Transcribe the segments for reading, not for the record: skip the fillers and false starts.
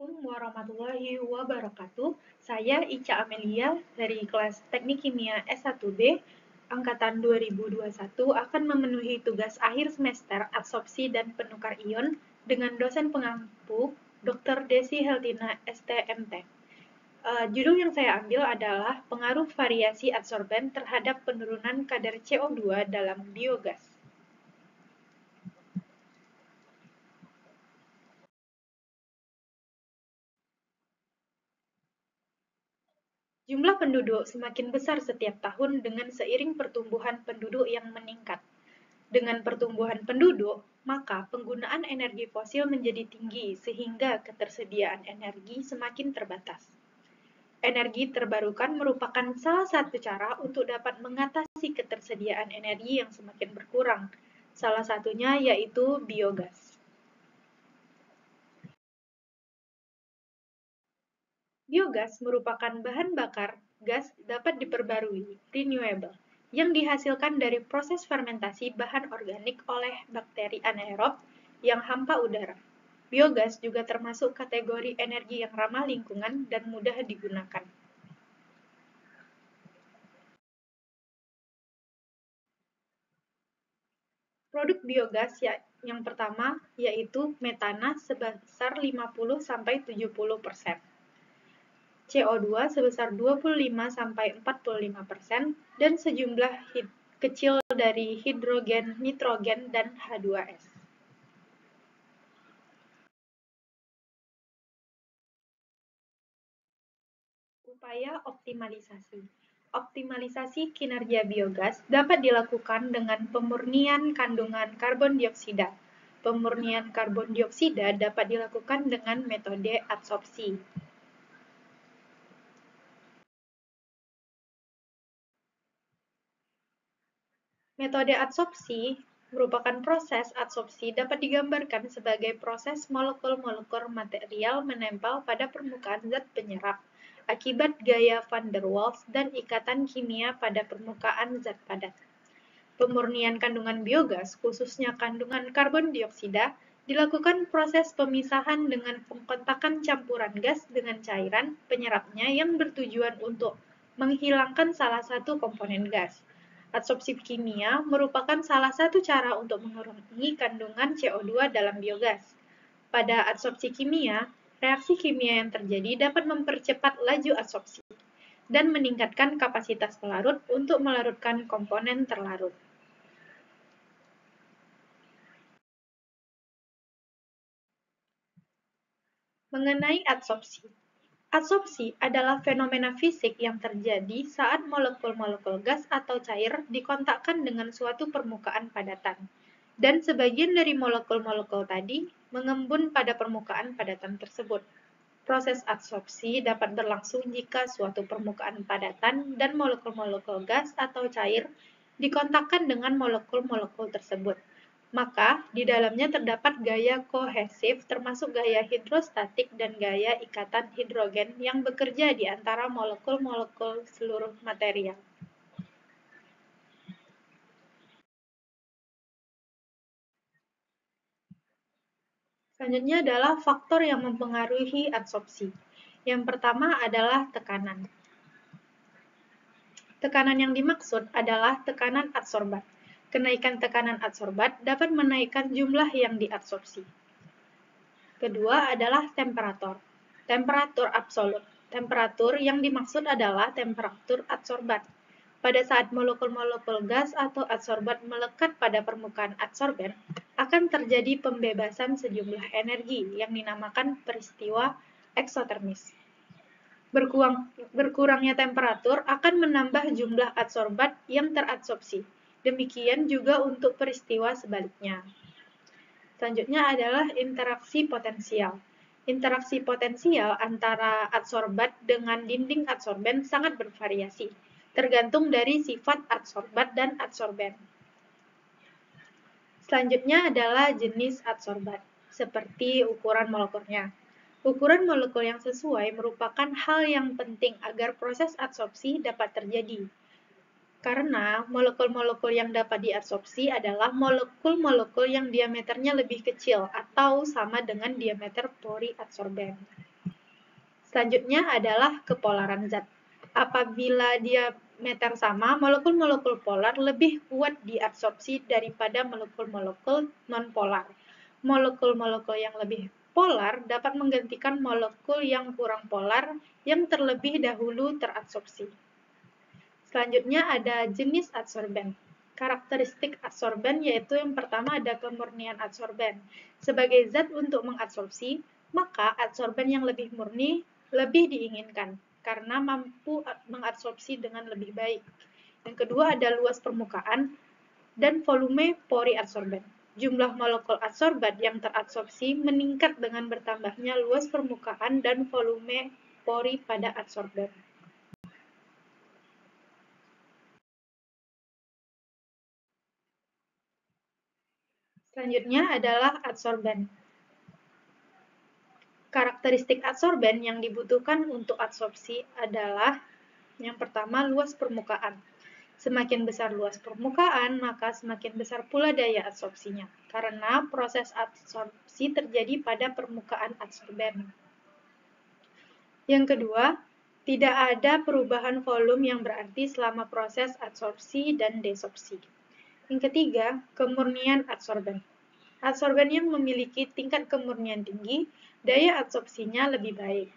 Assalamualaikum warahmatullahi wabarakatuh. Saya Ica Amelia dari kelas Teknik Kimia S1B angkatan 2021 akan memenuhi tugas akhir semester absorpsi dan penukar ion dengan dosen pengampu Dr. Desi Heldina STMT. Judul yang saya ambil adalah pengaruh variasi adsorben terhadap penurunan kadar CO2 dalam biogas. Jumlah penduduk semakin besar setiap tahun dengan seiring pertumbuhan penduduk yang meningkat. Dengan pertumbuhan penduduk, maka penggunaan energi fosil menjadi tinggi sehingga ketersediaan energi semakin terbatas. Energi terbarukan merupakan salah satu cara untuk dapat mengatasi ketersediaan energi yang semakin berkurang. Salah satunya yaitu biogas. Biogas merupakan bahan bakar gas dapat diperbarui, renewable, yang dihasilkan dari proses fermentasi bahan organik oleh bakteri anaerob yang hampa udara. Biogas juga termasuk kategori energi yang ramah lingkungan dan mudah digunakan. Produk biogas yang pertama yaitu metana sebesar 50-70%. CO2 sebesar 25-45% dan sejumlah kecil dari hidrogen, nitrogen, dan H2S. Upaya optimalisasi. Optimalisasi kinerja biogas dapat dilakukan dengan pemurnian kandungan karbon dioksida. Pemurnian karbon dioksida dapat dilakukan dengan metode adsorpsi. Metode adsorpsi merupakan proses adsorpsi dapat digambarkan sebagai proses molekul-molekul material menempel pada permukaan zat penyerap akibat gaya van der Waals dan ikatan kimia pada permukaan zat padat. Pemurnian kandungan biogas, khususnya kandungan karbon dioksida, dilakukan proses pemisahan dengan pengkontakan campuran gas dengan cairan penyerapnya yang bertujuan untuk menghilangkan salah satu komponen gas. Adsorpsi kimia merupakan salah satu cara untuk mengurangi kandungan CO2 dalam biogas. Pada adsorpsi kimia, reaksi kimia yang terjadi dapat mempercepat laju adsorpsi dan meningkatkan kapasitas pelarut untuk melarutkan komponen terlarut. Mengenai adsorpsi. Adsorpsi adalah fenomena fisik yang terjadi saat molekul-molekul gas atau cair dikontakkan dengan suatu permukaan padatan, dan sebagian dari molekul-molekul tadi mengembun pada permukaan padatan tersebut. Proses adsorpsi dapat berlangsung jika suatu permukaan padatan dan molekul-molekul gas atau cair dikontakkan dengan molekul-molekul tersebut. Maka, di dalamnya terdapat gaya kohesif termasuk gaya hidrostatik dan gaya ikatan hidrogen yang bekerja di antara molekul-molekul seluruh material. Selanjutnya adalah faktor yang mempengaruhi adsorpsi. Yang pertama adalah tekanan. Tekanan yang dimaksud adalah tekanan adsorbat. Kenaikan tekanan adsorbat dapat menaikkan jumlah yang diadsorpsi. Kedua adalah temperatur. Temperatur absolut. Temperatur yang dimaksud adalah temperatur adsorbat. Pada saat molekul-molekul gas atau adsorbat melekat pada permukaan adsorben, akan terjadi pembebasan sejumlah energi yang dinamakan peristiwa eksotermis. Berkurangnya temperatur akan menambah jumlah adsorbat yang teradsorpsi. Demikian juga untuk peristiwa sebaliknya. Selanjutnya adalah interaksi potensial. Interaksi potensial antara adsorbat dengan dinding adsorben sangat bervariasi, tergantung dari sifat adsorbat dan adsorben. Selanjutnya adalah jenis adsorbat, seperti ukuran molekulnya. Ukuran molekul yang sesuai merupakan hal yang penting agar proses adsorpsi dapat terjadi. Karena molekul-molekul yang dapat diadsorpsi adalah molekul-molekul yang diameternya lebih kecil atau sama dengan diameter pori adsorben. Selanjutnya adalah kepolaran zat. Apabila diameter sama, molekul-molekul polar lebih kuat diabsorpsi daripada molekul-molekul nonpolar. Molekul-molekul yang lebih polar dapat menggantikan molekul yang kurang polar yang terlebih dahulu terabsorpsi. Selanjutnya ada jenis adsorben. Karakteristik adsorben yaitu yang pertama ada kemurnian adsorben. Sebagai zat untuk mengabsorpsi, maka adsorben yang lebih murni lebih diinginkan karena mampu mengabsorpsi dengan lebih baik. Yang kedua ada luas permukaan dan volume pori adsorben. Jumlah molekul adsorban yang terabsorpsi meningkat dengan bertambahnya luas permukaan dan volume pori pada adsorben. Selanjutnya adalah adsorben. Karakteristik adsorben yang dibutuhkan untuk adsorpsi adalah yang pertama luas permukaan. Semakin besar luas permukaan, maka semakin besar pula daya adsorpsinya, karena proses adsorpsi terjadi pada permukaan adsorben. Yang kedua, tidak ada perubahan volume yang berarti selama proses adsorpsi dan desorpsi. Yang ketiga, kemurnian adsorben. Adsorben yang memiliki tingkat kemurnian tinggi, daya adsorpsinya lebih baik.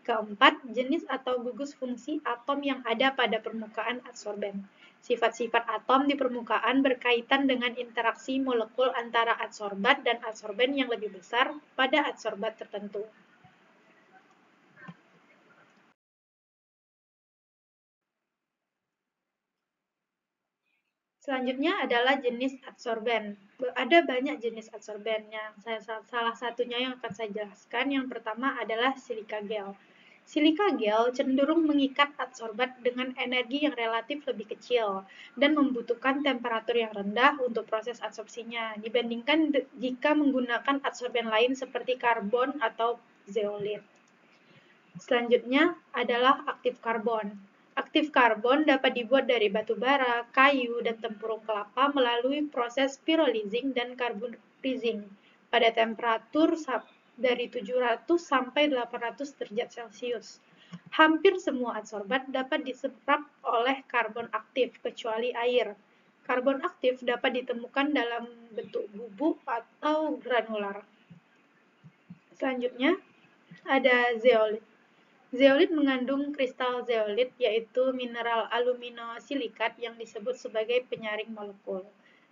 Keempat, jenis atau gugus fungsi atom yang ada pada permukaan adsorben. Sifat-sifat atom di permukaan berkaitan dengan interaksi molekul antara adsorbat dan adsorben yang lebih besar pada adsorbat tertentu. Selanjutnya adalah jenis adsorben. Ada banyak jenis adsorben yang salah satunya yang akan saya jelaskan. Yang pertama adalah silika gel. Silika gel cenderung mengikat adsorbat dengan energi yang relatif lebih kecil dan membutuhkan temperatur yang rendah untuk proses adsorpsinya dibandingkan jika menggunakan adsorben lain seperti karbon atau zeolit. Selanjutnya adalah aktif karbon. Aktif karbon dapat dibuat dari batu bara, kayu, dan tempurung kelapa melalui proses pyrolizing dan carbon freezing pada temperatur dari 700 sampai 800 derajat Celcius. Hampir semua adsorbat dapat diserap oleh karbon aktif kecuali air. Karbon aktif dapat ditemukan dalam bentuk bubuk atau granular. Selanjutnya ada zeolit. Zeolit mengandung kristal zeolit, yaitu mineral aluminosilikat yang disebut sebagai penyaring molekul.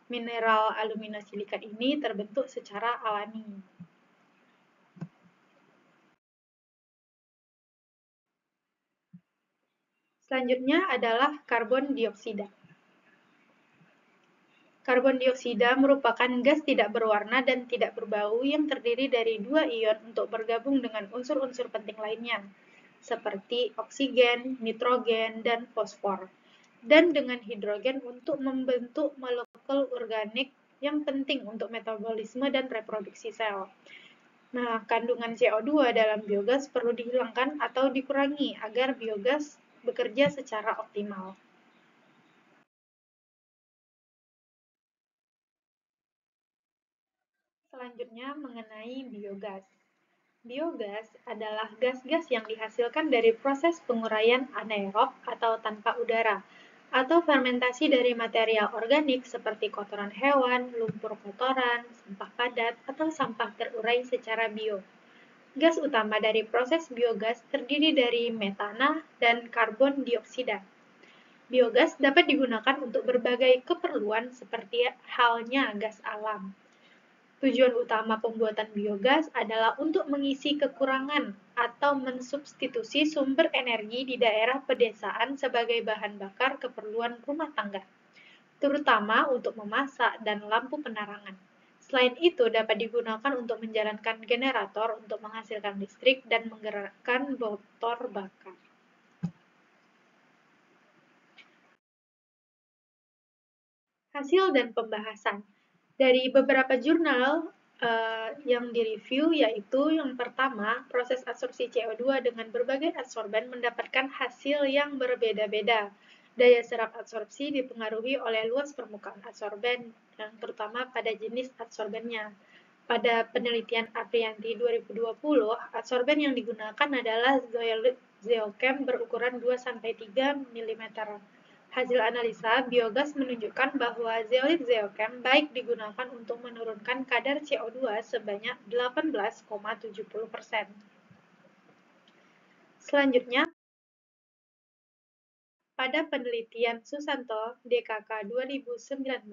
Mineral aluminosilikat ini terbentuk secara alami. Selanjutnya adalah karbon dioksida. Karbon dioksida merupakan gas tidak berwarna dan tidak berbau yang terdiri dari dua ion untuk bergabung dengan unsur-unsur penting lainnya, seperti oksigen, nitrogen, dan fosfor, dan dengan hidrogen untuk membentuk molekul organik yang penting untuk metabolisme dan reproduksi sel. Nah, kandungan CO2 dalam biogas perlu dihilangkan atau dikurangi agar biogas bekerja secara optimal. Selanjutnya mengenai biogas. Biogas adalah gas-gas yang dihasilkan dari proses penguraian anaerob atau tanpa udara, atau fermentasi dari material organik seperti kotoran hewan, lumpur kotoran, sampah padat, atau sampah terurai secara bio. Gas utama dari proses biogas terdiri dari metana dan karbon dioksida. Biogas dapat digunakan untuk berbagai keperluan seperti halnya gas alam. Tujuan utama pembuatan biogas adalah untuk mengisi kekurangan atau mensubstitusi sumber energi di daerah pedesaan sebagai bahan bakar keperluan rumah tangga, terutama untuk memasak dan lampu penerangan. Selain itu, dapat digunakan untuk menjalankan generator untuk menghasilkan listrik dan menggerakkan motor bakar. Hasil dan pembahasan. Dari beberapa jurnal yang direview yaitu yang pertama, proses absorpsi CO2 dengan berbagai adsorben mendapatkan hasil yang berbeda-beda. Daya serap absorpsi dipengaruhi oleh luas permukaan adsorben, yang terutama pada jenis adsorbennya. Pada penelitian Aprianti 2020, adsorben yang digunakan adalah zeokem berukuran 2-3 mm. Hasil analisa biogas menunjukkan bahwa zeolit zeokem baik digunakan untuk menurunkan kadar CO2 sebanyak 18,70%. Selanjutnya, pada penelitian Susanto DKK 2019,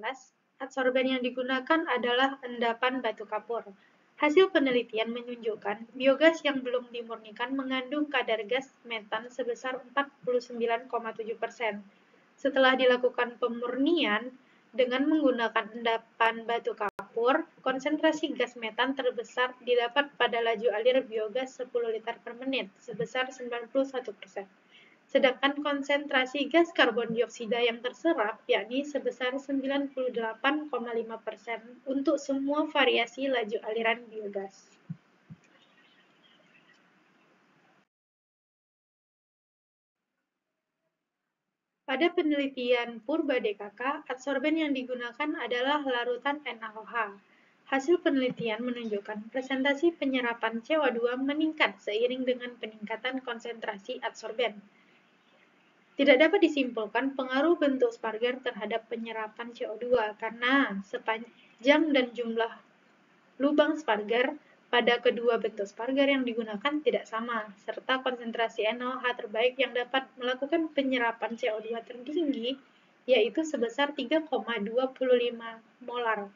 adsorben yang digunakan adalah endapan batu kapur. Hasil penelitian menunjukkan biogas yang belum dimurnikan mengandung kadar gas metan sebesar 49,7%. Setelah dilakukan pemurnian dengan menggunakan endapan batu kapur, konsentrasi gas metan terbesar didapat pada laju alir biogas 10 liter per menit sebesar 91%. Sedangkan konsentrasi gas karbon dioksida yang terserap yakni sebesar 98,5% untuk semua variasi laju aliran biogas. Pada penelitian Purba DKK, adsorben yang digunakan adalah larutan NaOH. Hasil penelitian menunjukkan presentasi penyerapan CO2 meningkat seiring dengan peningkatan konsentrasi adsorben. Tidak dapat disimpulkan pengaruh bentuk Sparger terhadap penyerapan CO2 karena sepanjang dan jumlah lubang Sparger pada kedua bentuk Sparger yang digunakan tidak sama, serta konsentrasi NaOH terbaik yang dapat melakukan penyerapan CO2 tertinggi yaitu sebesar 3,25 molar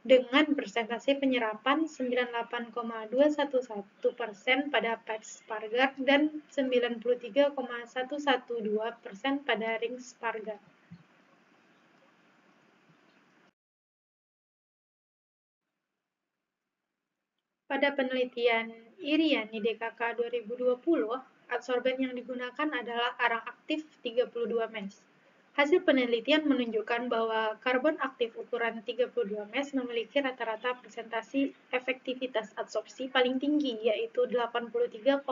dengan persentase penyerapan 98,211% pada patch Sparger dan 93,112% pada ring Sparger. Pada penelitian Iriani DKK 2020, adsorben yang digunakan adalah arang aktif 32 mes. Hasil penelitian menunjukkan bahwa karbon aktif ukuran 32 mes memiliki rata-rata presentasi efektivitas adsorpsi paling tinggi, yaitu 83,84%.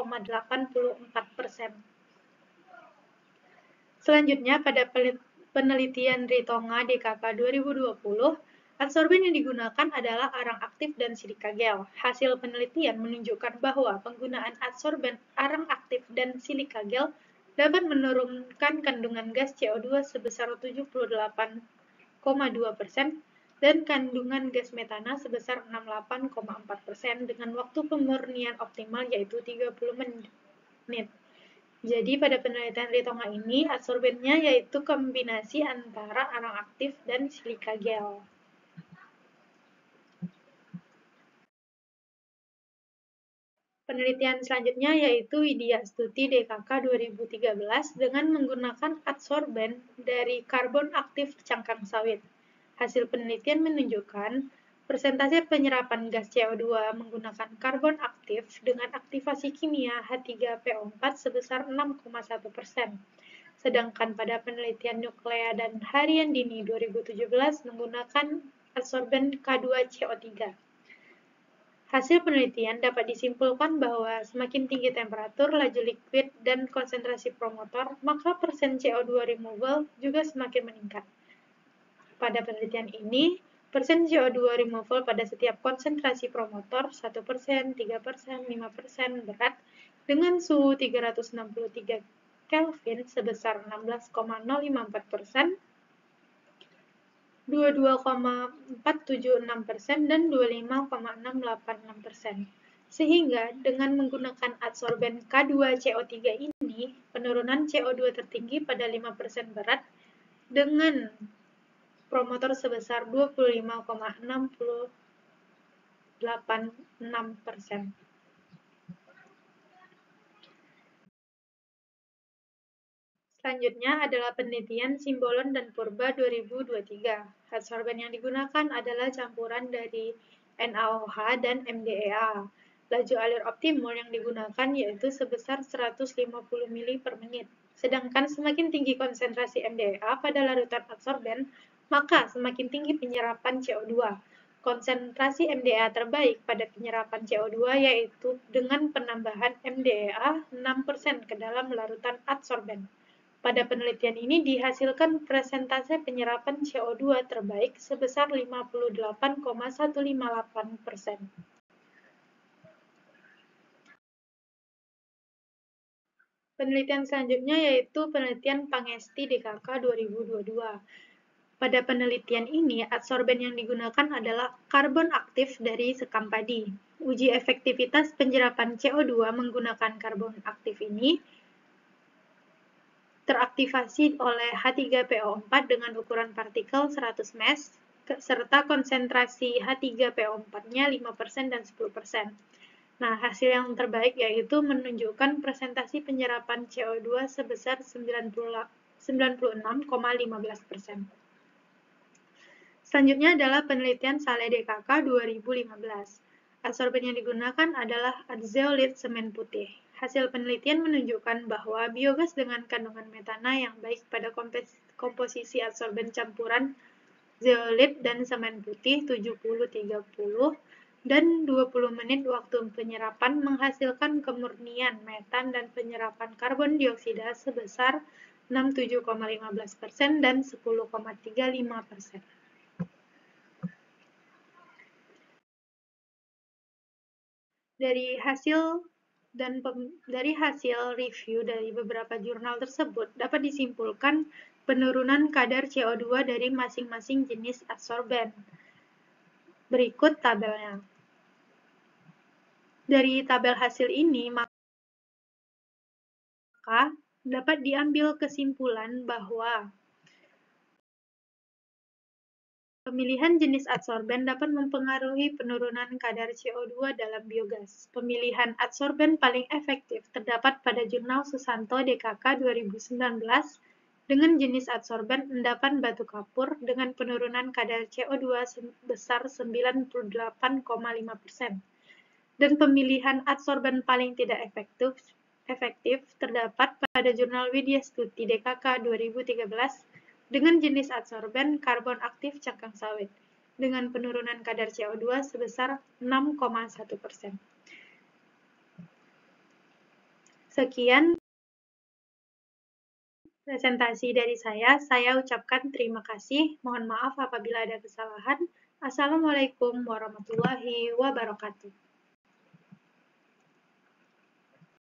Selanjutnya, pada penelitian Ritonga DKK 2020, adsorben yang digunakan adalah arang aktif dan silika gel. Hasil penelitian menunjukkan bahwa penggunaan adsorben, arang aktif, dan silika gel dapat menurunkan kandungan gas CO2 sebesar 78,2% dan kandungan gas metana sebesar 68,4% dengan waktu pemurnian optimal yaitu 30 menit. Jadi pada penelitian Ritonga ini, adsorbennya yaitu kombinasi antara arang aktif dan silika gel. Penelitian selanjutnya yaitu Widya Stuti DKK 2013 dengan menggunakan adsorben dari karbon aktif cangkang sawit. Hasil penelitian menunjukkan persentase penyerapan gas CO2 menggunakan karbon aktif dengan aktivasi kimia H3PO4 sebesar 6,1%. Sedangkan pada penelitian Nuklea dan Harian Dini 2017 menggunakan adsorben K2CO3. Hasil penelitian dapat disimpulkan bahwa semakin tinggi temperatur, laju liquid, dan konsentrasi promotor, maka persen CO2 removal juga semakin meningkat. Pada penelitian ini, persen CO2 removal pada setiap konsentrasi promotor 1%, 3%, 5% berat dengan suhu 363 Kelvin sebesar 16,054%, 22,476% dan 25,686%. Sehingga dengan menggunakan adsorben K2CO3 ini, penurunan CO2 tertinggi pada 5% berat dengan promotor sebesar 25,686%. Selanjutnya adalah penelitian Simbolon dan Purba 2023. Adsorben yang digunakan adalah campuran dari NaOH dan MdEA. Laju alir optimal yang digunakan yaitu sebesar 150 ml per menit. Sedangkan semakin tinggi konsentrasi MdEA pada larutan adsorben, maka semakin tinggi penyerapan CO2. Konsentrasi MdEA terbaik pada penyerapan CO2 yaitu dengan penambahan MdEA 6% ke dalam larutan adsorben. Pada penelitian ini dihasilkan persentase penyerapan CO2 terbaik sebesar 58,158%. Penelitian selanjutnya yaitu penelitian Pangesti DKK 2022. Pada penelitian ini, adsorben yang digunakan adalah karbon aktif dari sekam padi. Uji efektivitas penyerapan CO2 menggunakan karbon aktif ini teraktivasi oleh H3PO4 dengan ukuran partikel 100 mes, serta konsentrasi H3PO4-nya 5% dan 10%. Nah, hasil yang terbaik yaitu menunjukkan presentasi penyerapan CO2 sebesar 96,15%. Selanjutnya adalah penelitian Saleh DKK 2015. Adsorben yang digunakan adalah zeolit semen putih. Hasil penelitian menunjukkan bahwa biogas dengan kandungan metana yang baik pada komposisi adsorben campuran zeolit dan semen putih 70-30 dan 20 menit waktu penyerapan menghasilkan kemurnian metan dan penyerapan karbon dioksida sebesar 67,15% dan 10,35%. Dari hasil review dari beberapa jurnal tersebut dapat disimpulkan penurunan kadar CO2 dari masing-masing jenis adsorben. Berikut tabelnya. Dari tabel hasil ini, maka dapat diambil kesimpulan bahwa pemilihan jenis adsorben dapat mempengaruhi penurunan kadar CO2 dalam biogas. Pemilihan adsorben paling efektif terdapat pada jurnal Susanto DKK 2019 dengan jenis adsorben endapan batu kapur dengan penurunan kadar CO2 sebesar 98,5%. Dan pemilihan adsorben paling tidak efektif terdapat pada jurnal Widya Stuti DKK 2013 dengan jenis adsorben karbon aktif cangkang sawit dengan penurunan kadar CO2 sebesar 6,1%. Sekian presentasi dari saya ucapkan terima kasih. Mohon maaf apabila ada kesalahan. Assalamualaikum warahmatullahi wabarakatuh.